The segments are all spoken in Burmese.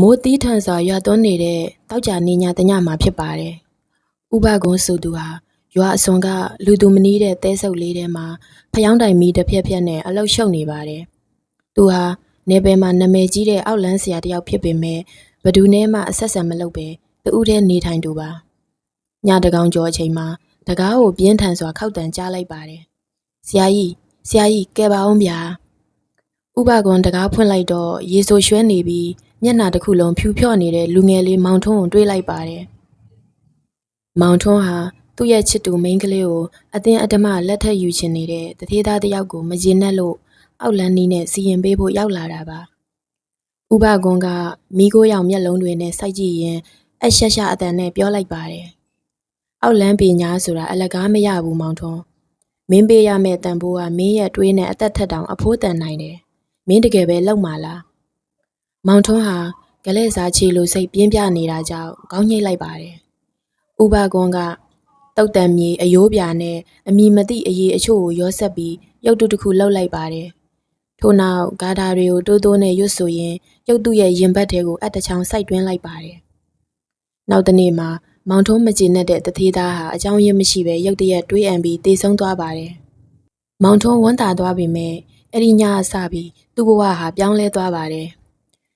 မိုးသီးထန်စွာရွာသွန်းနေတဲ့သောကြာနေ့ညတညမှာဖြစ်ပါတယ်။ဥပကုန်းဆိုသူဟာရွာအစွန်ကလူသူမနီးတဲ့တဲဆုပ်လေးထဲမှာဖျောင်းတိုင်မီတစ်ဖြက်ဖြက်နဲ့အလုတ်ရှုပ်နေပါတယ်။သူဟာနေပယ်မှာနာမည်ကြီးတဲ့အောက်လန်းဆရာတစ်ယောက်ဖြစ်ပေမဲ့ဘသူနဲ့မှအဆက်ဆက်မလုပ်ပဲတူးထဲနေထိုင်သူပါ။ညတကောင်ကျော်အချိန်မှာတကားကိုပြင်းထန်စွာခောက်တန်ကြားလိုက်ပါတယ်။ဆရာကြီးကဲပါအောင်ဗျာ။ဥပကုန်းတကားဖွင့်လိုက်တော့ရေဆိုရွှဲနေပြီးမျက်နှာတစ်ခုလုံးဖြူဖြော့နေတဲ့လူငယ်လေးမောင်ထွန်းကိုတွေးလိုက်ပါတယ်။မောင်ထွန်းဟာသူ့ရဲ့ချစ်သူမိန်းကလေးကိုအတင်းအဓမ္မလက်ထပ်ယူချင်နေတဲ့တထေးသားတစ်ယောက်ကိုမကျေနပ်လို့အောက်လန်းနီးနဲ့စီရင်ပေးဖို့ရောက်လာတာပါ။ဥပကွန်းကမိခိုးရောင်မျက်လုံးတွေနဲ့စိုက်ကြည့်ရင်အရှက်ရှအတန်နဲ့ပြောလိုက်ပါတယ်။အောက်လန်းပညာဆိုတာအလကားမရဘူးမောင်ထွန်း။မင်းပေးရမယ့်တန်ဖိုးကမင်းရဲ့တွေးနဲ့အသက်ထက်တောင်အဖိုးတန်နိုင်တယ်။မင်းတကယ်ပဲလောက်မှာလား။မောင်ထွန်းဟာကလေးစားချီလိုစိတ်ပြင်းပြနေတာကြောင့်ခေါင်းညှိလိုက်ပါတယ်။ဥပကွန်းကတုတ်တံမြေအယိုးပြာနဲ့အမီမသိအရေးအချို့ကိုရောဆက်ပြီးရုပ်တုတစ်ခုလှုပ်လိုက်ပါတယ်။ထို့နောက်ဂါထာတွေကိုတိုးတိုးနဲ့ရွတ်ဆိုရင်ရုပ်တုရဲ့ရင်ဘတ်ထဲကိုအတချောင်းစိုက်တွင်းလိုက်ပါတယ်။နောက်တစ်နေ့မှာမောင်ထွန်းမကျေနပ်တဲ့တထေးသားဟာအကြောင်းရင်းမရှိပဲရုတ်တရက်တွေးအံပြီးတေဆုံးသွားပါတယ်။မောင်ထွန်းဝမ်းသာသွားပေမဲ့အဲ့ဒီညအစပြီးသူ့ဘဝဟာပြောင်းလဲသွားပါတယ်။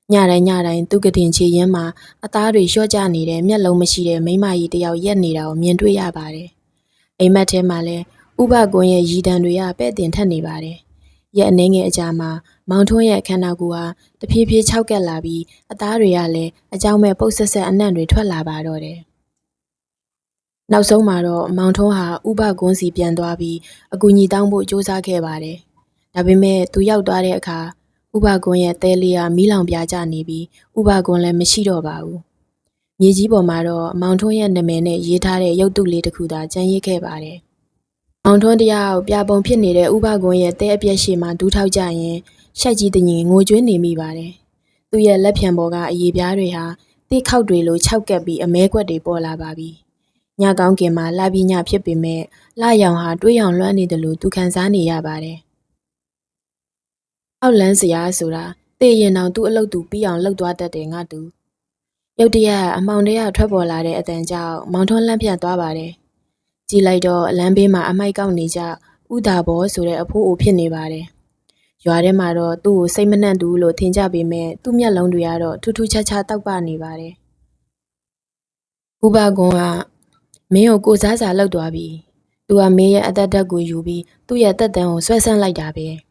ညတိုင်းသူကတင်ချေရင်းမှာအသားတွေလျှော့ကျနေတဲ့မျက်လုံးမရှိတဲ့မိန်းမကြီးတစ်ယောက်ရက်နေတာကိုမြင်တွေ့ရပါတယ်။အိမ်မက်ထဲမှာလည်းဥပကွန်းရဲ့ရည်တံတွေကပဲ့တင်ထက်နေပါတယ်။ရက်အနှင်းငယ်အကြာမှာမောင်ထွန်းရဲ့ခန္ဓာကိုယ်ဟာတဖြည်းဖြည်းခြောက်ကက်လာပြီးအသားတွေကလည်းအကြောင်းမဲ့ပုတ်ဆက်ဆက်အနံ့တွေထွက်လာပါတော့တယ်။နောက်ဆုံးမှာတော့မောင်ထွန်းဟာဥပကွန်းစီပြန်သွားပြီးအကူအညီတောင်းဖို့ကြိုးစားခဲ့ပါတယ်။ဒါပေမဲ့သူရောက်သွားတဲ့အခါဥပကွန်းရဲ့တဲလေးကမီးလောင်ပြာကျနေပြီးဥပကွန်းလည်းမရှိတော့ပါဘူး။မြေကြီးပေါ်မှာတော့မောင်ထွန်းရဲ့နာမည်နဲ့ရေးထားတဲ့ရုပ်တုလေးတစ်ခုသာကျန်ရစ်ခဲ့ပါတယ်။မောင်ထွန်းတယောက်ပြပုံဖြစ်နေတဲ့ဥပကွန်းရဲ့တဲအပြက်ရှိမှဒူးထောက်ကြရင်ရှိုက်ကြီးတငင်ငိုကြွေးနေမိပါတယ်။သူ့ရဲ့လက်ဖြံပေါ်ကအရေပြားတွေဟာတိခောက်တွေလိုခြောက်ကပ်ပြီးအမဲခွက်တွေပေါ်လာပါပြီ။ညကောင်းကင်မှာလှပြီးညဖြစ်ပေမဲ့လှရောင်ဟာတွေးရောင်လွှမ်းနေတယ်လို့သူခံစားနေရပါတယ်။အောက်လန်းစရာဆိုတာတေရင်တောင်သူ့အလုပ်သူပြီးအောင်လှုပ်သွားတတ်တယ်ငါတူရုတ်တရက်အမောင်တွေကထွက်ပေါ်လာတဲ့အတန်ကြောင့်မောင်ထွန်းလန့်ပြတ်သွားပါတယ်ကြည်လိုက်တော့လမ်းဘေးမှာအမိုက်ကောက်နေကြဥဒါဘောဆိုတဲ့အဖိုးအိုဖြစ်နေပါတယ်ရွာထဲမှာတော့သူ့ကိုစိတ်မနှံ့သူလို့ထင်ကြပေမဲ့သူ့မျက်လုံးတွေကတော့ထူးထူးခြားခြားတောက်ပနေပါတယ်ဥပကွန်းကမင်းကိုစားစာလောက်သွားပြီသူကမင်းရဲ့အသက်ဓာတ်ကိုယူပြီးသူ့ရဲ့တက်တန်းကိုဆွဲဆန့်လိုက်တာပ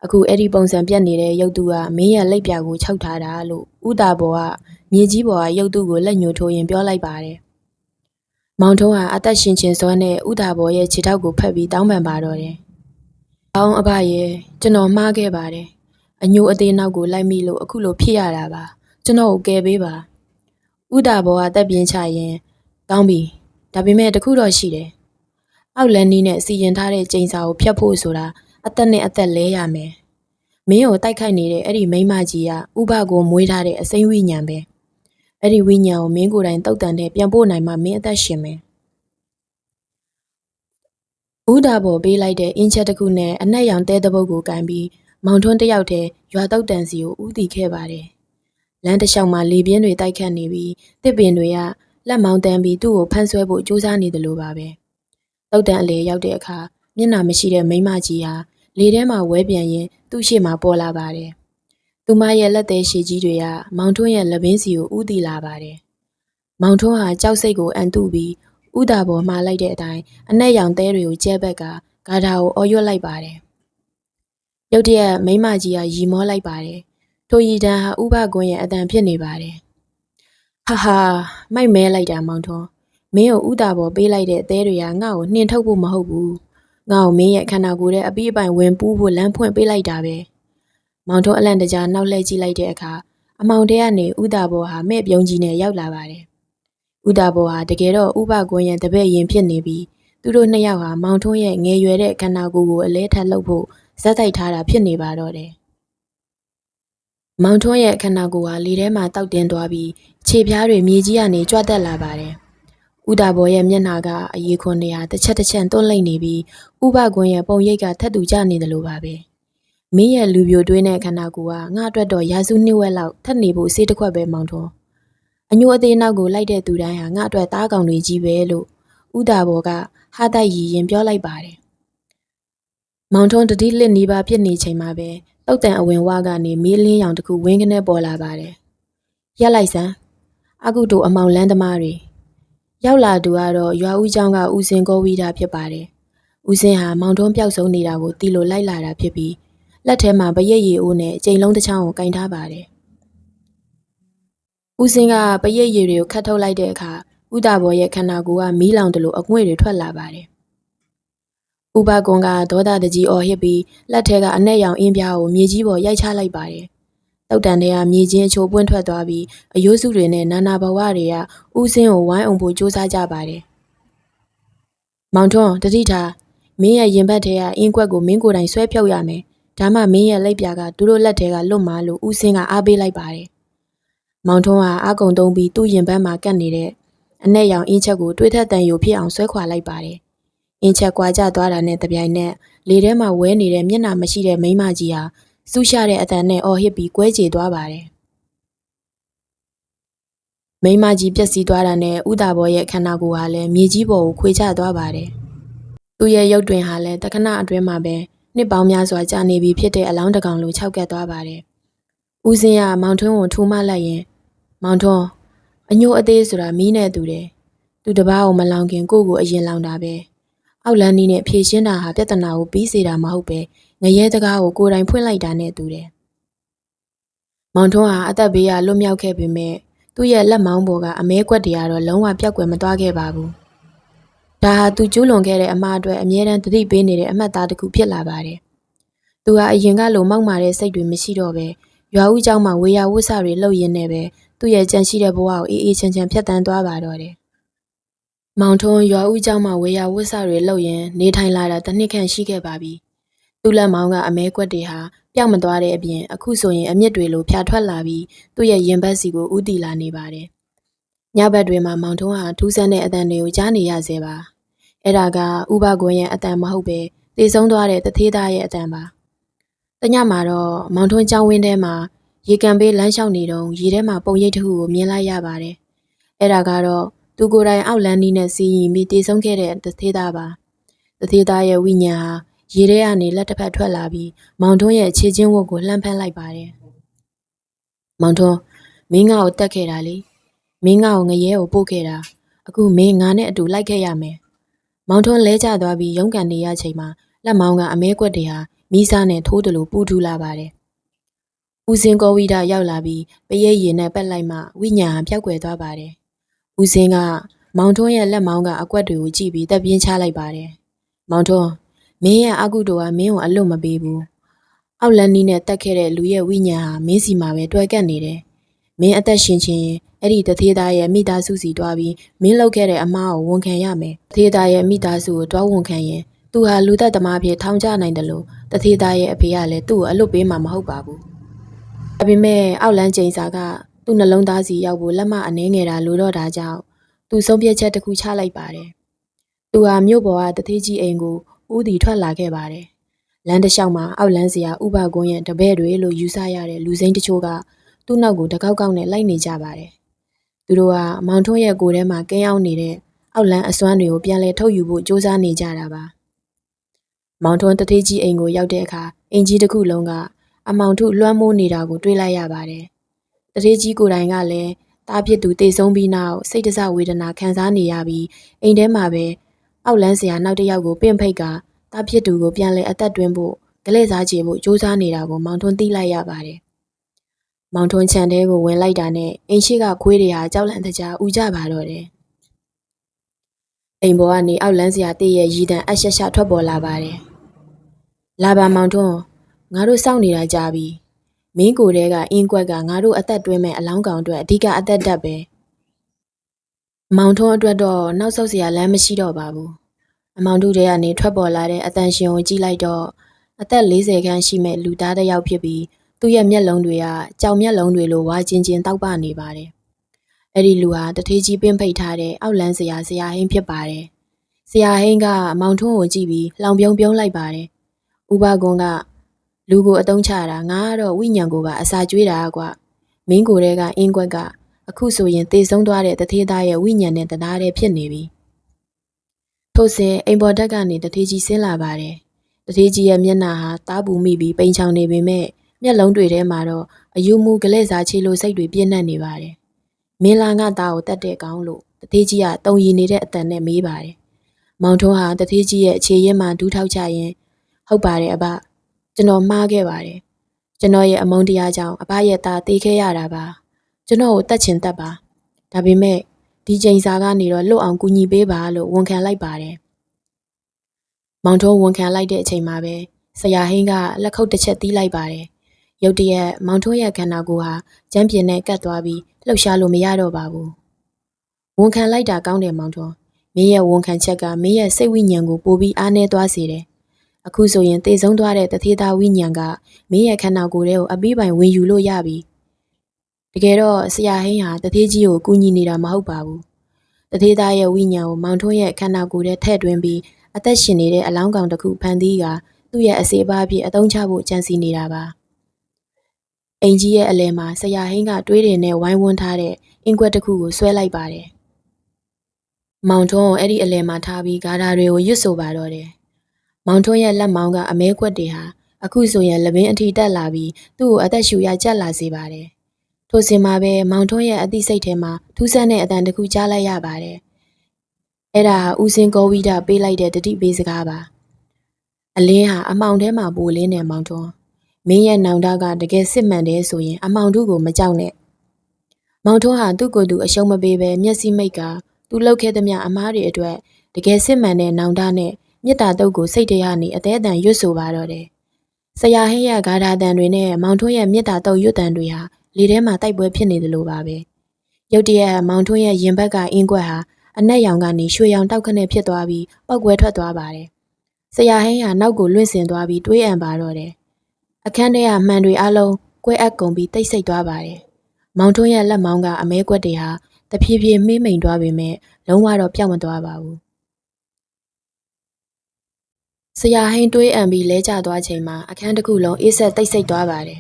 ဲအခုအဲ့ဒီပုံစံပြတ်နေတဲ့ရုပ်တုကမင်းရဲ့လက်ပြကိုခြောက်ထားတာလို့ဥတာဘောကမြေကြီးပေါ်ကရုပ်တုကိုလက်ညှိုးထိုးရင်ပြောလိုက်ပါတယ်။မောင်ထွန်းကအသက်ရှင်ချင်းစောနဲ့ဥတာဘောရဲ့ခြေထောက်ကိုဖက်ပြီးတောင်းပန်ပါတော့တယ်။အောင်းအဘရဲ့ကျွန်တော်မှားခဲ့ပါတယ်။အညိုအသေးနောက်ကိုလိုက်မိလို့အခုလိုဖြစ်ရတာပါ။ကျွန်တော်ကိုကယ်ပေးပါ။ဥတာဘောကတက်ပြင်းချရင်ကောင်းပြီ။ဒါပေမဲ့တခုတော့ရှိတယ်။အောက်လန်းနီးနဲ့စီရင်ထားတဲ့ကျိန်စာကိုဖျက်ဖို့ဆိုတာအသက်နဲ့အသက်လဲရမယ်။မင်းကိုတိုက်ခိုက်နေတဲ့အဲ့ဒီမိန်းမကြီးကဥပကိုမွေးထားတဲ့အစိမ့်ဝိညာဉ်ပဲ။အဲ့ဒီဝိညာဉ်ကိုမင်းကိုယ်တိုင်တုတ်တန်နဲ့ပြန်ပို့နိုင်မှမင်းအသက်ရှင်မယ်။ဥဒါဘောပေးလိုက်တဲ့အင်းချက်တစ်ခုနဲ့အနက်ရောင်တဲတပုတ်ကိုကန်ပြီးမောင်ထွန်းတယောက်တည်းရွာတုတ်တန်စီကိုဥတီခဲ့ပါတယ်။လမ်းတစ်လျှောက်မှာလေပြင်းတွေတိုက်ခတ်နေပြီးတစ်ပင်တွေကလက်မောင်းတန်းပြီးသူ့ကိုဖမ်းဆွဲဖို့ကြိုးစားနေတယ်လို့ပါပဲ။တုတ်တန်အလေရောက်တဲ့အခါမျက်နှာမရှိတဲ့မိန်းမကြီးဟာလေထဲမှာဝဲပြန်ရင်သူ့ရှေ့မှာပေါ်လာပါတယ်။သူမရဲ့လက်သေးရှည်ကြီးတွေကမောင်ထွန်းရဲ့လက်ဘင်းစီကိုဥတီလာပါတယ်။မောင်ထွန်းဟာကြောက်စိတ်ကိုအန်တုပြီးဥတာပေါ်မှာလိုက်တဲ့အတိုင်းအနက်ရောင်သဲတွေကိုကျဲဘက်ကဂါထာကိုအော်ရွတ်လိုက်ပါတယ်။ရုတ်တရက်မိန်းမကြီးကရီမောလိုက်ပါတယ်။ထိုရီတန်းဟာဥပကွန်းရဲ့အတန်ဖြစ်နေပါတယ်။ဟာမိုက်မဲလိုက်တာမောင်ထွန်းမင်းကိုဥတာပေါ်ပေးလိုက်တဲ့သဲတွေကငါ့ကိုနှင်ထုတ်ဖို့မဟုတ်ဘူး။ငါ့ကိုမင်းရဲ့ခန္ဓာကိုယ်ထဲအပိအပိုင်ဝင်ပူးဖို့လမ်းဖွင့်ပေးလိုက်တာပဲ။မောင်ထွန်းအလန့်တကြားနောက်လှည့်ကြည့်လိုက်တဲ့အခါအမောင်တဲကနေဥတာဘောဟာမဲ့ပြုံးကြီးနဲ့ရောက်လာပါတယ်။ဥတာဘောဟာတကယ်တော့ဥပကွန်းရဲ့တပည့်ရင်ဖြစ်နေပြီးသူတို့နှစ်ယောက်ဟာမောင်ထွန်းရဲ့ငယ်ရွယ်တဲ့ခန္ဓာကိုယ်ကိုအလဲထပ်လုပ်ဖို့ဇက်တိုက်ထားတာဖြစ်နေပါတော့တယ်။မောင်ထွန်းရဲ့ခန္ဓာကိုယ်ဟာလေထဲမှာတောက်တင်းသွားပြီးခြေပြားတွေမြေကြီးကနေကြွတက်လာပါတယ်။ဥတာဘောရဲ့မျက်နှာကအရေခွန်တွေဟာတစ်ချက်တွန်းလိမ့်နေပြီးဥပကွန်းရဲ့ပုံရိပ်ကထက်တူကျနေတယ်လို့ပါပဲ မင်းရဲ့လူပြိုတွင်းတဲ့ခန္ဓာကိုယ်ကငါ့အတွက်တော့ရာစုနှစ်ဝက်လောက်ထပ်နေဖို့စေးတစ်ခွက်ပဲမောင်ထွန်းအညိုအသေးနောက်ကိုလိုက်တဲ့သူတိုင်းဟာငါ့အတွက်သားကောင်တွေကြီးပဲလို့ဥဒါဘော်ကဟာတိုက်ရီရင်ပြောလိုက်ပါတယ်မောင်ထွန်းတတိလစ်နီးပါးပြစ်နေချိန်မှာပဲတုတ်တန်အဝင်ဝကနေမီးလင်းရောင်တစ်ခုဝင်းကနေပေါ်လာပါတယ်ရက်လိုက်စမ်းအကုတို့အမောင်လန်းသမားတွေရောက်လာသူကတော့ရွာဦးကျောင်းကဦးစင်ကိုဝီတာဖြစ်ပါတယ်ဦးစင်ဟာမောင်ထွန်းပျောက်ဆုံးနေတာကိုတီလိုလိုက်လာတာဖြစ်ပြီးလက်ထဲမှာပရိတ်ရည်အိုးနဲ့အကျိန်လုံးတစ်ချောင်းကိုကင်ထားပါတယ်ဦးစင်ကပရိတ်ရည်တွေကိုခတ်ထုတ်လိုက်တဲ့အခါဥဒါဘော်ရဲ့ခန္ဓာကိုယ်ကမီးလောင်တယ်လို့အငွေ့တွေထွက်လာပါတယ်ဥပကွန်ကဒေါသတကြီးအော်ဟစ်ပြီးလက်ထဲကအနက်ရောင်အင်းပြားကိုမြေကြီးပေါ်ရိုက်ချလိုက်ပါတယ်တုတ်တန်ထဲကမြေချင်းအချိုးပွင့်ထွက်သွားပြီးအယိုးစုတွေနဲ့နာနာဘဝတွေကဦးစင်းကိုဝိုင်းအောင်ဖို့ကြိုးစားကြပါတယ်မောင်ထွန်းတတိထားမင်းရဲ့ရင်ဘတ်ထဲကအင်းကွက်ကိုမင်းကိုယ်တိုင်ဆွဲဖြုတ်ရမယ်ဒါမှမင်းရဲ့လက်ပြာကသူတို့လက်ထဲကလွတ်မှာလို့ဦးစင်းကအားပေးလိုက်ပါတယ်မောင်ထွန်းဟာအာကုံတုံးပြီးသူ့ရင်ဘတ်မှာကပ်နေတဲ့အနက်ရောင်အင်းချက်ကိုတွေးထက်တန်ယူဖြစ်အောင်ဆွဲခွာလိုက်ပါတယ်အင်းချက်ကွာကျသွားတာနဲ့တပြိုင်နက်လေထဲမှာဝဲနေတဲ့မျက်နှာမရှိတဲ့မိန်းမကြီးဟာစူးရှာတဲ့အတန်နဲ့အော်ဟစ်ပြီးကွဲကြေသွားပါတယ်မိန်းမကြီးပြက်စီးသွားတာနဲ့ဥဒါဘော်ရဲ့ခန္ဓာကိုယ်ဟာလည်းမြေကြီးပေါ်ကိုခွေချသွားပါတယ်သူ့ရဲ့ရုပ်တွင်ဟာလည်းတခဏအတွင်းမှာပဲနှစ်ပေါင်းများစွာကြာနေပြီဖြစ်တဲ့အလောင်းတကောင်လိုခြောက်ကပ်သွားပါတယ်ဦးစင်းကမောင်ထွန်းကိုထူမလိုက်ရင်မောင်ထွန်းအညိုအသေးဆိုတာမီးနဲ့တူတယ်သူတပားကိုမလောင်ခင်ကိုယ့်ကိုအရင်လောင်တာပဲအောက်လန်းနီးနဲ့ဖြည့်ရှင်းတာဟာပြဿနာကိုပြီးစေတာမဟုတ်ပဲငရဲတကားကိုကိုယ်တိုင်ဖွင့်လိုက်တာနဲ့တူတယ်မောင်ထွန်းဟာအသက်ဘေးကလွတ်မြောက်ခဲ့ပေမဲ့သူ့ရဲ့လက်မောင်းပေါ်ကအမဲကွက်တွေကတော့လုံးဝပြတ်ကွယ်မသွားခဲ့ပါဘူးဒါဟာသူကျူးလွန်ခဲ့တဲ့အမှားအတွက်အမြဲတမ်းသတိပေးနေတဲ့အမှတ်သားတစ်ခုဖြစ်လာပါတယ်သူဟာအရင်ကလိုမောက်မာတဲ့စိတ်တွေမရှိတော့ပဲရွာဦးကျောင်းမှာဝေယဝတ်ဆတွေလှုပ်ရင်းနဲ့ပဲသူ့ရဲ့ကြံရှိတဲ့ဘဝကိုအေးအေးချမ်းချမ်းဖြတ်တန်းသွားပါတော့တယ်မောင်ထွန်းရွာဦးကျောင်းမှာဝေယဝတ်ဆတွေလှုပ်ရင်းနေထိုင်လာတာတစ်နှစ်ခန့်ရှိခဲ့ပါပြီသူ့လက်မောင်းကအမဲကွက်တွေဟာပျောက်မသွားတဲ့အပြင်အခုဆိုရင်အမြင့်တွေလိုဖြာထွက်လာပြီးသူ့ရဲ့ရင်ဘတ်စီကိုဥတီလာနေပါတယ်ညဘက်တွေမှာမောင်ထွန်းဟာထူးဆန်းတဲ့အတန်တွေကိုကြားနေရစေပါအဲ့ဒါကဥပကွန်ရဲ့အတန်မဟုတ်ပဲသေဆုံးသွားတဲ့တသေးသားရဲ့အတန်ပါတညမှာတော့မောင်ထွန်းကျောင်းဝင်းထဲမှာရေကန်ပေးလမ်းလျှောက်နေတော့ရေထဲမှာပုံရိပ်တစ်ခုကိုမြင်လိုက်ရပါတယ်အဲ့ဒါကတော့သူကိုယ်တိုင်အောက်လန်းနီးနဲ့စီးရင်ပြီးသေဆုံးခဲ့တဲ့တသေးသားပါတသေးသားရဲ့ဝိညာဉ်ဟာရေထဲကနေလက်တစ်ဖက်ထွက်လာပြီးမောင်ထွန်းရဲ့ခြေချင်းဝတ်ကိုလှမ်းဖမ်းလိုက်ပါတယ်မောင်ထွန်းမင်းငါ့ကိုတတ်ခဲ့တာလေမင်းငါ့ကိုငရဲကိုပို့ခဲ့တာအခုမင်းငါနဲ့အတူလိုက်ခဲ့ရမယ်မောင်ထွန်းလဲကျသွားပြီးရုန်းကန်နေရချိန်မှာလက်မောင်းကအမဲကွက်တွေဟာမီးစားနဲ့ထိုးတယ်လို့ပူထူလာပါတယ်ဦးစင်ကောဝီတာရောက်လာပြီးပရိတ်ရည်နဲ့ပက်လိုက်မှဝိညာဉ်ဟာပျောက်ကွယ်သွားပါတယ်ဦးစင်ကမောင်ထွန်းရဲ့လက်မောင်းကအကွက်တွေကိုကြည့်ပြီးတပ်ပြင်းချလိုက်ပါတယ်မောင်ထွန်းမင်းရဲ့အကုတို့ကမင်းကိုအလွတ်မပေးဘူးအောက်လန်းနီးနဲ့တက်ခဲ့တဲ့လူရဲ့ဝိညာဉ်ဟာမင်းစီမှာပဲတွဲကပ်နေတယ်မင်းအသက်ရှင်ချင်းအဲ့ဒီတသေးသားရဲ့မိသားစုစီတွားပြီးမင်းလုပ်ခဲ့တဲ့အမှားကိုဝန်ခံရမယ်တသေးသားရဲ့မိသားစုကိုတွားဝန်ခံရင်သူဟာလူသက်သမားဖြစ်ထောင်ချနိုင်တယ်လို့တသေးသားရဲ့အဖေကလည်းသူ့ကိုအလွတ်ပေးမှာမဟုတ်ပါဘူးဒါပေမဲ့အောက်လန်းကျိန်စာကသူ့နှလုံးသားစီရောက်ဖို့လက်မအနှဲငယ်တာလိုတော့တာကြောင့်သူဆုံးဖြတ်ချက်တစ်ခုချလိုက်ပါတယ်သူဟာမြို့ပေါ်ကတသေးကြီးအိမ်ကိုဦးတီထွက်လာခဲ့ပါတယ်လမ်းတစ်လျှောက်မှာအောက်လန်းစရာဥပကွန်းရဲ့တပည့်တွေလို့ယူဆရတဲ့လူစိမ်းတချို့ကသူ့နောက်ကိုတကောက်ကောက်နဲ့လိုက်နေကြပါတယ်သူတို့ကမောင်ထွန်းရဲ့ကိုယ်ထဲမှာကင်းအောင်နေတဲ့အောက်လန်းအစွမ်းတွေကိုပြန်လဲထုတ်ယူဖို့ကြိုးစားနေကြတာပါမောင်ထွန်းတထေးကြီးအိမ်ကိုရောက်တဲ့အခါအင်ကြီးတစ်ခုလုံးကအမောင်ထုလွှမ်းမိုးနေတာကိုတွေ့လိုက်ရပါတယ်တထေးကြီးကိုယ်တိုင်ကလည်းတားဖြစ်သူတေဆုံးပြီးနောက်စိတ်တဆဝေဒနာခံစားနေရပြီးအိမ်ထဲမှာပဲအောက်လန်းစရာနောက်တစ်ယောက်ကိုပင့်ဖိတ်ကတားဖြစ်သူကိုပြန်လဲအသက်တွင်းဖို့ကလေးစားချေဖို့ကြိုးစားနေတာကိုမောင်ထွန်းသိလိုက်ရပါတယ်မောင်ထွန်းခြံထဲကိုဝင်လိုက်တာနဲ့အိမ်ရှိကခွေးတွေဟာကြောက်လန့်တကြားဥကြပါတော့တယ်အိမ်ပေါ်ကနေအောက်လန်းစရာတည့်ရဲ့ရည်တံအရှက်ရှထွက်ပေါ်လာပါတယ်လာပါမောင်ထွန်းငါတို့စောင့်နေတာကြာပြီမင်းကိုယ်တဲကအင်းကွက်ကငါတို့အသက်တွင်းမဲ့အလောင်းကောင်အတွက်အဓိကအသက်တက်ပဲမောင်ထွန်းအတွက်တော့နောက်ဆုတ်စရာလမ်းမရှိတော့ပါဘူးအမောင်တို့တဲကနေထွက်ပေါ်လာတဲ့အတန်ရှင်ကိုကြည့်လိုက်တော့အသက်40ခန်းရှိမဲ့လူသားတစ်ယောက်ဖြစ်ပြီးသူ့ရဲ့မျက်လုံးတွေကကြောင်မျက်လုံးတွေလိုဝါချင်းချင်းတောက်ပနေပါတယ်အဲ့ဒီလူဟာတထေးကြီးပင်းဖိတ်ထားတဲ့အောက်လန်းဆရာဟိန်းဖြစ်ပါတယ်ဆရာဟိန်းကမောင်ထွန်းကိုကြည့်ပြီးလောင်ပြုံးပြုံးလိုက်ပါတယ်ဥပကွန်က လူကိုအတုံးချတာငါကတော့ဝိညာဉ်ကိုပါအစာကျွေးတာကွာမင်းကိုယ်တည်းကအင်းကွက်ကအခုဆိုရင်သေဆုံးသွားတဲ့တထေးသားရဲ့ဝိညာဉ်နဲ့တရားတဲ့ဖြစ်နေပြီထို့စဉ်အိမ်ပေါ်တက်ကနေတထေးကြီးဆင်းလာပါတယ်တထေးကြီးရဲ့မျက်နှာဟာတားပူမိပြီးပိန်ချောင်နေပေမဲ့မျက်လုံးတွေထဲမှာတော့အယူမူကလေးစားချေလိုစိတ်တွေပြည့်နှက်နေပါတယ်မင်းလာငါသားကိုတတ်တဲ့ကောင်းလို့တထေးကြီးကတုံရီနေတဲ့အတန်နဲ့မေးပါတယ်မောင်ထွန်းဟာတထေးကြီးရဲ့အခြေရင်းမှဒူးထောက်ချရင်ဟုတ်ပါတယ်အဘကျွန်တော်မှားခဲ့ပါတယ်ကျွန်တော်ရဲ့အမုန်းတရားကြောင့်အဘရဲ့သားတေးခဲ့ရတာပါကျွန်တော်ကိုတတ်ချင်တတ်ပါဒါပေမဲ့ဒီချိန်စာကနေတော့လွတ်အောင်ကူညီပေးပါလို့ဝန်ခံလိုက်ပါတယ်မောင်ထွန်းဝန်ခံလိုက်တဲ့အချိန်မှာပဲဆရာဟင်းကလက်ခုပ်တစ်ချက်တီးလိုက်ပါတယ်ရုတ်တရက်မောင်ထွန်းရဲ့ခန္ဓာကိုယ်ဟာကျန်းပြင်းနဲ့ကတ်သွားပြီးလှုပ်ရှားလို့မရတော့ပါဘူးဝန်ခံလိုက်တာကောင်းတယ်မောင်ထွန်းမင်းရဲ့ဝန်ခံချက်ကမင်းရဲ့စိတ်ဝိညာဉ်ကိုပိုပြီးအားနည်းသွားစေတယ်အခုဆိုရင်သေဆုံးသွားတဲ့တထေးသားဝိညာဉ်ကမင်းရဲ့ခန္ဓာကိုယ်ထဲကိုအပြီးပိုင်ဝင်ယူလို့ရပြီတကယ်တော့ဆရာဟင်းဟာတထေးကြီးကိုကူညီနေတာမဟုတ်ပါဘူးတထေးသားရဲ့ဝိညာဉ်ကိုမောင်ထွန်းရဲ့ခန္ဓာကိုယ်ထဲထည့်သွင်းပြီးအသက်ရှင်နေတဲ့အလောင်းကောင်တစ်ခုဖန်တီးကသူ့ရဲ့အစေအပါးအဖြစ်အသုံးချဖို့ကြံစီနေတာပါအိမ်ကြီးရဲ့အလယ်မှာဆရာဟင်းကတွေးတယ်နဲ့ဝိုင်းဝန်းထားတဲ့အင်ကွက်တစ်ခုကိုဆွဲလိုက်ပါတယ်မောင်ထွန်းကိုအဲ့ဒီအလယ်မှာထားပြီးဂါထာတွေကိုရွတ်ဆိုပါတော့တယ်မောင်ထွန်းရဲ့လက်မောင်းကအမဲခွက်တွေဟာအခုဆိုရင်လက်ပင်အထီတက်လာပြီးသူ့ကိုအသက်ရှူရကြက်လာစေပါတယ်ထိုစဉ်မှာပဲမောင်ထွန်းရဲ့အသိစိတ်ထဲမှာထူးဆန်းတဲ့အတန်တစ်ခုကြားလိုက်ရပါတယ်အဲ့ဒါဟာဦးစင်းကောဝိဒပေးလိုက်တဲ့တတိပေးစကားပါအလင်းဟာအမှောင်ထဲမှာပိုလင်းနေမောင်ထွန်းမင်းရဲ့နောင်တကတကယ်စစ်မှန်တယ်ဆိုရင်အမှောင်ထုကိုမကြောက်နဲ့မောင်ထွန်းဟာသူ့ကိုယ်သူအရှုံးမပေးဘဲမျက်စိမိတ်ကသူလှုပ်ခဲ့သမျှအမားတွေအတွက်တကယ်စစ်မှန်တဲ့နောင်တနဲ့မေတ္တာတုတ်ကိုစိတ်တရားနဲ့အသေးအတန်ရွတ်ဆိုပါတော့တယ်ဆရာဟင်းရဲ့ဂါထာတန်တွေနဲ့မောင်ထွန်းရဲ့မေတ္တာတုတ်ရွတ်တန်တွေဟာလေထဲမှာတိုက်ပွဲဖြစ်နေသလိုပါပဲရုတ်တရက်မောင်ထွန်းရဲ့ရင်ဘက်ကအင်းကွက်ဟာအနက်ရောင်ကနေရွှေရောင်တောက်ခနဲ့ဖြစ်သွားပြီးပောက်ကွဲထွက်သွားပါတယ်ဆရာဟင်းဟာနောက်ကိုလွင့်စင်သွားပြီးတွေးအံပါတော့တယ်အခန်းထဲကမှန်တွေအလုံးကွဲအပ်ကုန်ပြီးတိတ်ဆိတ်သွားပါတယ်မောင်ထွန်းရဲ့လက်မောင်းကအမဲကွက်တွေဟာတဖြည်းဖြည်းမှေးမိန်သွားပေမဲ့လုံးဝတော့ပျောက်မသွားပါဘူးဆရာဟင်းတွေးအံပြီးလဲကျသွားချိန်မှာအခန်းတစ်ခုလုံးအေးဆက်တိတ်ဆိတ်သွားပါတယ်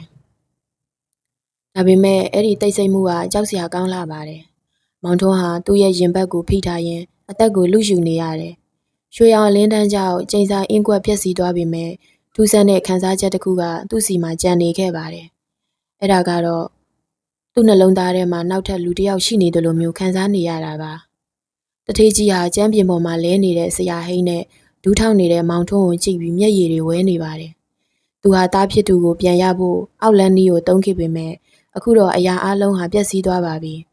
ဒါပေမဲ့အဲ့ဒီတိတ်ဆိတ်မှုကကြောက်စရာကောင်းလာပါတယ်မောင်ထွန်းဟာသူ့ရဲ့ရင်ဘတ်ကိုဖိထားရင်းအသက်ကိုလူယူနေရတယ်ရွှေရောင်အလင်းတန်းကြောင့်ကျိန်စာအင်းကွက်ပြက်စီးသွားပေမဲ့ထူးဆန်းတဲ့ခန်းစားချက်တစ်ခုကသူ့စီမှာကြံနေခဲ့ပါတယ်အဲ့ဒါကတော့သူ့နှလုံးသားထဲမှာနောက်ထပ်လူတစ်ယောက်ရှိနေတယ်လို့မျိုးခံစားနေရတာပါတထေးကြီးဟာကျမ်းပြင်ပေါ်မှာလဲနေတဲ့ဆရာဟိန်းနဲ့ဒူးထောက်နေတဲ့မောင်ထွန်းကိုကြည့်ပြီးမျက်ရည်တွေဝဲနေပါတယ်သူဟာသားဖြစ်သူကိုပြန်ရဖို့အောက်လန်းနီးကိုတုံးခဲ့ပေမဲ့အခုတော့အရာအလုံးဟာပျက်စီးသွားပါပြီ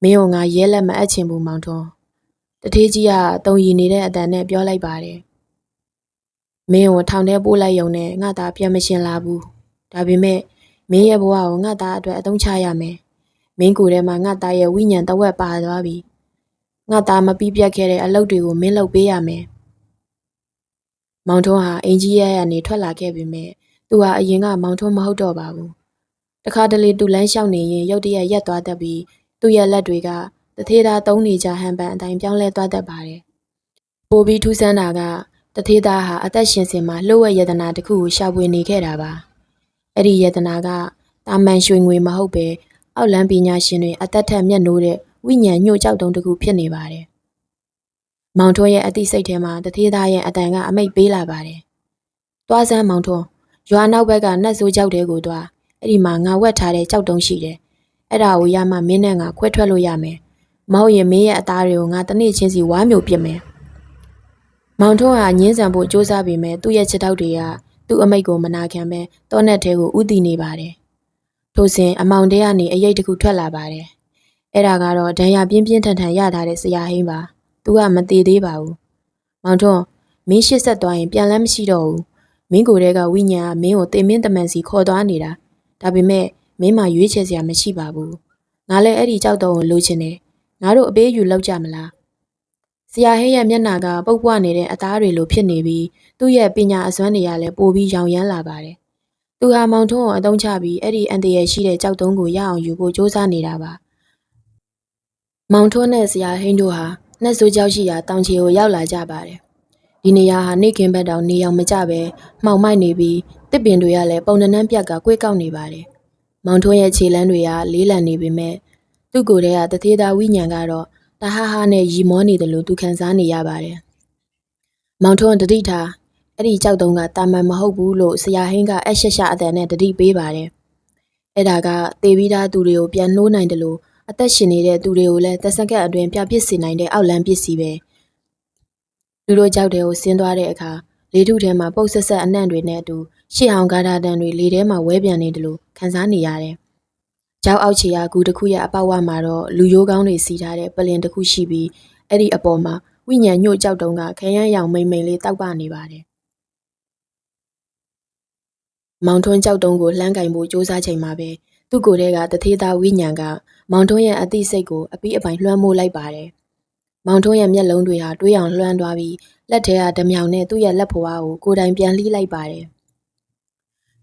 မင်းကငါရဲလက်မအပ်ချင်ဘူးမောင်ထွန်းတထေးကြီးကတုံရီနေတဲ့အတန်နဲ့ပြောလိုက်ပါတယ်မင်းကိုထောင်ထဲပို့လိုက်ရုံနဲ့ငါသားပြန်မရှင်လာဘူးဒါပေမဲ့မင်းရဲ့ဘဝကိုငါသားအတွက်အသုံးချရမယ်မင်းကိုယ်ထဲမှာငါသားရဲ့ဝိညာဉ်တဝက်ပါသွားပြီငါသားမပြီးပြတ်ခဲ့တဲ့အလုပ်တွေကိုမင်းလုပ်ပေးရမယ်မောင်ထွန်းဟာအင်ကြီးရဲရနေထွက်လာခဲ့ပေမဲ့သူဟာအရင်ကမောင်ထွန်းမဟုတ်တော့ပါဘူးတခါတလေသူလမ်းလျှောက်နေရင်ရုတ်တရက်ရက်သွားတတ်ပြီးသူ့ရဲ့လက်တွေကတထေးသားသုံးနေကြဟန်ပန်အတိုင်းပြောင်းလဲသွားတတ်ပါတယ်ပိုပြီးထူးဆန်းတာကတထေးသားဟာအသက်ရှင်စဉ်မှာလှုပ်ဝက်ယတနာတစ်ခုကိုရှာဖွေနေခဲ့တာပါအဲ့ဒီယတနာကတာမန်ရွှေငွေမဟုတ်ပဲအောက်လန်းပညာရှင်တွေအသက်ထက်မြတ်နိုးတဲ့ဝိညာဉ်ညှို့ကြောက်တုံးတစ်ခုဖြစ်နေပါတယ်မောင်ထွန်းရဲ့အသိစိတ်ထဲမှာတထေးသားရဲ့အတန်ကအမိတ်ပေးလာပါတယ်တွားစမ်းမောင်ထွန်းရွာနောက်ဘက်ကနတ်ဆိုးကြောက်တဲ့ကိုတွားအဲ့ဒီမှာငါဝက်ထားတဲ့ကြောက်တုံးရှိတယ်အဲ့ဒါကိုရမှမင်းနဲ့ငါခွဲထွက်လို့ရမယ်မဟုတ်ရင်မင်းရဲ့အသားတွေကိုငါတနေ့ချင်းစီဝါမျိုးပစ်မယ်မောင်ထွန်းဟာညင်းဆန်ဖို့စ조사ပေမဲ့သူ့ရဲ့ခြေထောက်တွေကသူ့အမိတ်ကိုမနာခံပဲတောနက်ထဲကိုဥတီနေပါတယ်ထို့စဉ်အမောင်တဲကနေအရိပ်တစ်ခုထွက်လာပါတယ်အဲ့ဒါကတော့ဒဏ်ရာပြင်းပြင်းထန်ထန်ရထားတဲ့ဆရာဟင်းပါသူကမသေးသေးပါဘူးမောင်ထွန်းမင်းရှစ်ဆက်သွားရင်ပြန်လန်းမရှိတော့ဘူးမင်းကိုယ်တည်းကဝိညာဉ်ကမင်းကိုတေမင်းတမန်စီခေါ်သွားနေတာဒါပေမဲ့မင်းမှရွေးချယ်စရာမရှိပါဘူးငါလည်းအဲ့ဒီကြောက်တော့ကိုလိုချင်တယ်ငါတို့အပေးယူလောက်ကြမလားဆရာဟင်းရဲ့မျက်နှာကပုတ်ပွားနေတဲ့အသားတွေလိုဖြစ်နေပြီးသူ့ရဲ့ပညာအစွမ်းတွေကလည်းပိုပြီးရောင်ရမ်းလာပါတယ်သူဟာမောင်ထွန်းကိုအသုံးချပြီးအဲ့ဒီအန်တရယ်ရှိတဲ့ကြောက်တုံးကိုရအောင်ယူဖို့စ조사နေတာပါမောင်ထွန်းနဲ့ဆရာဟင်းတို့ဟာနှက်ဆိုးကြောက်ရှိရာတောင်ချေကိုရောက်လာကြပါတယ်ဒီနေရာဟာနေကင်းဘက်တောင်နေအောင်မကြပဲမှောင်မိုက်နေပြီး တစ်ပင်တွေကလည်းပုံနှံပြက်ကကွေးကောက်နေပါတယ်။မောင်ထွန်းရဲ့ခြေလမ်းတွေကလေးလံနေပေမဲ့သူ့ကိုယ်ထဲကတသေးသားဝိညာဉ်ကတော့တဟဟနဲ့ရီမောနေတယ်လို့သူခံစားနေရပါတယ်။မောင်ထွန်းတတိထားအဲ့ဒီကြောက်တုံးကတာမန်မဟုတ်ဘူးလို့ဆရာဟင်းကအရှက်ရှအတန်နဲ့တတိပေးပါတယ်။အဲ့ဒါကသေပြီးသားသူတွေကိုပြန်နှိုးနိုင်တယ်လို့အသက်ရှင်နေတဲ့သူတွေကိုလည်းသက်စကက်အတွင်းပြပစ်စေနိုင်တဲ့အောက်လန်းပစ္စည်းပဲ။သူတို့ကြောက်တဲ့ကိုဆင်းသွားတဲ့အခါလေထုထဲမှာပုတ်ဆက်ဆက်အနှံ့တွေနဲ့အတူရှေ့အောင်ကားတာတန်တွေလေထဲမှာဝဲပြန်နေတယ်လို့ခံစားနေရတယ်။ကြောက်အောက်ချီကဂူတစ်ခုရဲ့အပေါက်ဝမှာတော့လူရိုးကောင်းတွေစီထားတဲ့ပလင်တစ်ခုရှိပြီးအဲ့ဒီအပေါ်မှာဝိညာဉ်ညှို့ကြောက်တုံးကခရမ်းရောင်မိန်မိန်လေးတောက်ပနေပါတယ်။မောင်ထွန်းကြောက်တုံးကိုလှမ်းကင်ဖို့စူးစမ်းချိန်မှာပဲသူ့ကိုယ်ထဲကတသေးသားဝိညာဉ်ကမောင်ထွန်းရဲ့အသိစိတ်ကိုအပီးအပိုင်လွှမ်းမိုးလိုက်ပါတယ်။မောင်ထွန်းရဲ့မျက်လုံးတွေဟာတွေးအောင်လွှမ်းသွားပြီးလက်ထဲကဓမြောင်နဲ့သူ့ရဲ့လက်ဖွားကိုကိုယ်တိုင်ပြန်လှီးလိုက်ပါတယ်။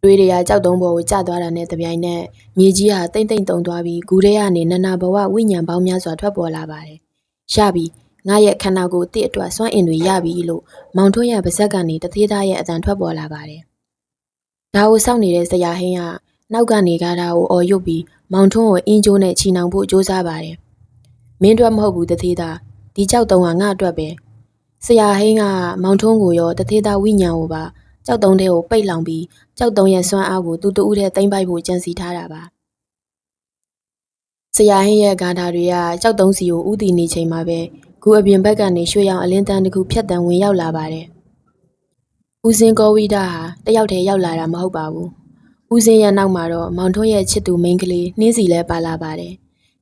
တွေးတွေကကြောက်တုံးပေါ်ကိုကျသွားတာနဲ့တပြိုင်နက်မြေကြီးဟာတိမ့်တိမ့်တုံသွားပြီးဂူထဲကနေနနာဘဝဝိညာဉ်ပေါင်းများစွာထွက်ပေါ်လာပါတယ်။ရပြီငါရဲ့ခန္ဓာကိုယ်တစ်အတွက်စွမ်းအင်တွေရပြီလို့မောင်ထွန်းရဲ့ပါဇက်ကနေတသေးသားရဲ့အတန်ထွက်ပေါ်လာပါတယ်။ဒါကိုစောင့်နေတဲ့ဆရာဟင်းကနောက်ကနေကားတာကိုအော်ရွတ်ပြီးမောင်ထွန်းကိုအင်းကျိုးနဲ့ချီနှောင်ဖို့ကြိုးစားပါတယ်။မင်းအတွက်မဟုတ်ဘူးတသေးသားဒီကြောက်တုံးကငါအတွက်ပဲဆရာဟင်းကမောင်ထွန်းကိုရောတသေးသားဝိညာဉ်ကိုပါကြောက်တုံးတဲ့ကိုပိတ်လောင်ပြီးကြောက်တုံးရဲ့စွမ်းအားကိုသူ့တူးထဲသိမ့်ပိုက်ဖို့ကြံစီထားတာပါဆရာဟင်းရဲ့ဂါထာတွေကကြောက်တုံးစီကိုဥတီနေချိန်မှာပဲဂူအပြင်ဘက်ကနေရွှေရောင်အလင်းတန်းတစ်ခုဖြတ်တန်းဝင်ရောက်လာပါတယ်ဦးစင်းကောဝိဒဟာတယောက်တည်းရောက်လာတာမဟုတ်ပါဘူးဦးစင်းရဲ့နောက်မှာတော့မောင်ထွန်းရဲ့ချစ်သူမိန်းကလေးနှင်းစီလည်းပါလာပါတယ်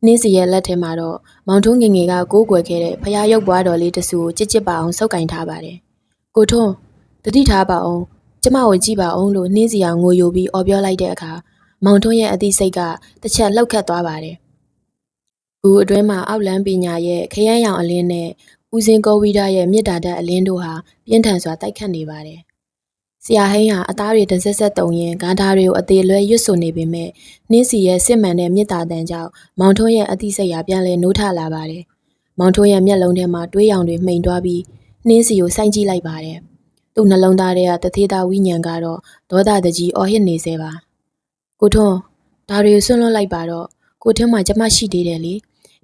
နှင်းစီရဲ့လက်ထဲမှာတော့မောင်ထွန်းငယ်ငယ်ကကိုးကွယ်ခဲ့တဲ့ဖျားရုပ်ပွားတော်လေးတဆူကိုကြစ်ပါအောင်ဆုပ်ကင်ထားပါတယ်ကိုထွန်းတတိထားပါအောင်ကျမကိုကြည့်ပါအောင်လို့နှင်းစီကငိုယိုပြီးအော်ပြောလိုက်တဲ့အခါမောင်ထွန်းရဲ့အသိစိတ်ကတစ်ချက်လှုပ်ခတ်သွားပါတယ်။ဂူအတွင်းမှာအောက်လန်းပညာရဲ့ခရမ်းရောင်အလင်းနဲ့ဦးစင်းကောဝိဒရဲ့မြစ်တာဓာတ်အလင်းတို့ဟာပြင်းထန်စွာတိုက်ခတ်နေပါတယ်။ဆရာဟင်းဟာအသားတွေတဆက်ဆက်တုံရင်ဂါထာတွေကိုအသေးလွဲရွတ်ဆိုနေပေမဲ့နှင်းစီရဲ့စစ်မှန်တဲ့မြစ်တာတန်ကြောင့်မောင်ထွန်းရဲ့အသိစိတ်ဟာပြန်လည်နိုးထလာပါတယ်။မောင်ထွန်းရဲ့မျက်လုံးထဲမှာတွေးရောင်တွေမှိန်သွားပြီးနှင်းစီကိုစိုက်ကြည့်လိုက်ပါတယ်။သူ့နှလုံးသားထဲကတသေးသားဝိညာဉ်ကတော့ဒေါသတကြီးအော်ဟစ်နေစေပါကိုထွန်းဒါတွေကိုဆွန့်လွတ်လိုက်ပါတော့ကိုထွန်းမှကျမရှိသေးတယ်လေ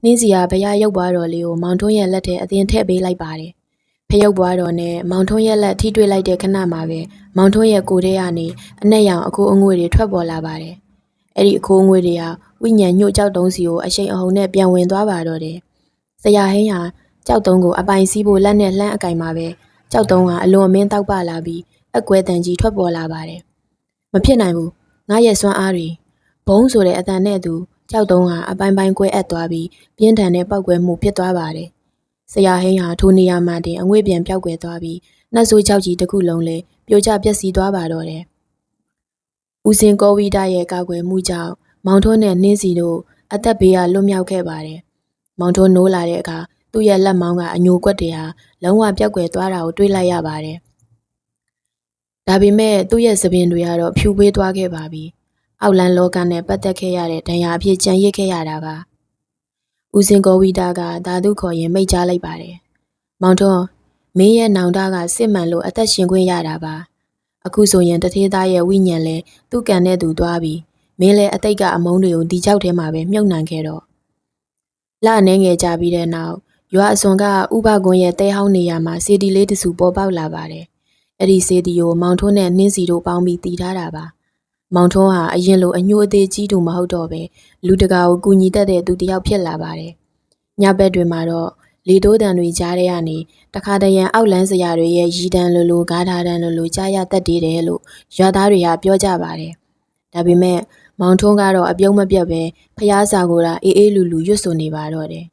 နှင်းစီကဘရားရုပ်ပွားတော်လေးကိုမောင်ထွန်းရဲ့လက်ထဲအတင်းထည့်ပေးလိုက်ပါတယ်ဖရုပ်ပွားတော်နဲ့မောင်ထွန်းရဲ့လက်ထိတွေ့လိုက်တဲ့ခဏမှာပဲမောင်ထွန်းရဲ့ကိုယ်ထဲကနေအနက်ရောင်အခိုးအငွေ့တွေထွက်ပေါ်လာပါတယ်အဲ့ဒီအခိုးအငွေ့တွေဟာဝိညာဉ်ညှို့ကြောက်တုံးစီကိုအရှိန်အဟုန်နဲ့ပြန်ဝင်သွားပါတော့တယ်ဆရာဟင်းဟာကြောက်တုံးကိုအပိုင်စီးဖို့လက်နဲ့လှမ်းအကင်မှာပဲကြောက်တုံးကအလွန်အမင်းတောက်ပလာပြီးအကွဲတန်ကြီးထွက်ပေါ်လာပါတယ်မဖြစ်နိုင်ဘူးငါရဲ့စွမ်းအားတွေဘုံဆိုတဲ့အတန်နဲ့သူကြောက်တုံးဟာအပိုင်းပိုင်းကွဲအပ်သွားပြီးပြင်းထန်တဲ့ပောက်ကွဲမှုဖြစ်သွားပါတယ်ဆရာဟင်းဟာထိုနေရာမှာတင်အငွေ့ပြန်ပြောက်ကွယ်သွားပြီးနှက်ဆိုးချောက်ကြီးတစ်ခုလုံးလည်းပြိုကျပျက်စီးသွားပါတော့တယ်ဦးစင်ကောဝိဒရဲ့ကာကွယ်မှုကြောင့်မောင်ထွန်းနဲ့နှင်းစီတို့အသက်ဘေးကလွတ်မြောက်ခဲ့ပါတယ်မောင်ထွန်းနိုးလာတဲ့အခါသူ့ရဲ့လက်မောင်းကအညိုကွက်တွေဟာလုံးဝပြောက်ကွယ်သွားတာကိုတွေ့လိုက်ရပါတယ်ဒါပေမဲ့သူ့ရဲ့သပင်တွေကတော့ဖြူပေးသွားခဲ့ပါပြီအောက်လန်းလောကနဲ့ပတ်သက်ခဲ့ရတဲ့ဒဏ်ရာအဖြစ်ကြံရစ်ခဲ့ရတာပါဦးစင်ကောဝိဒကဓာတုခေါ်ရင်မိတ်ကြားလိုက်ပါတယ်မောင်ထွန်းမင်းရဲ့နောင်တကစစ်မှန်လို့အသက်ရှင်ခွင့်ရတာပါအခုဆိုရင်တထေးသားရဲ့ဝိညာဉ်လဲသူ့ကံနဲ့သူသွားပြီးမင်းလည်းအတိတ်ကအမုန်းတွေကိုဒီကြောက်ထဲမှာပဲမြုပ်နှံခဲ့တော့လအနေငယ်ကြပြီးတဲ့နောက်ရွာအစွန်ကဥပကွန်ရဲ့တဲဟောင်းနေရာမှာစေတီလေးတစုပေါ်ပေါက်လာပါတယ်အဲ့ဒီစေတီကိုမောင်ထွန်းနဲ့နှင်းစီတို့ပေါင်းပြီးတည်ထားတာပါမောင်ထွန်းဟာအရင်လိုအညှို့အသေးကြီးသူမဟုတ်တော့ပဲလူတကာကိုကူညီတတ်တဲ့သူတစ်ယောက်ဖြစ်လာပါတယ်ညဘက်တွေမှာတော့လေတိုးတန်တွေကြားထဲကနေတခါတရံအောက်လန်းစရာတွေရဲ့ရီတန်လိုလိုဂါထာတန်လိုလိုကြားရတတ်တယ်လို့ရွာသားတွေကပြောကြပါတယ်ဒါပေမဲ့မောင်ထွန်းကတော့အပြုံးမပြတ်ပဲဖျားစာကိုအေးအေးလူလူရွတ်ဆိုနေပါတော့တယ်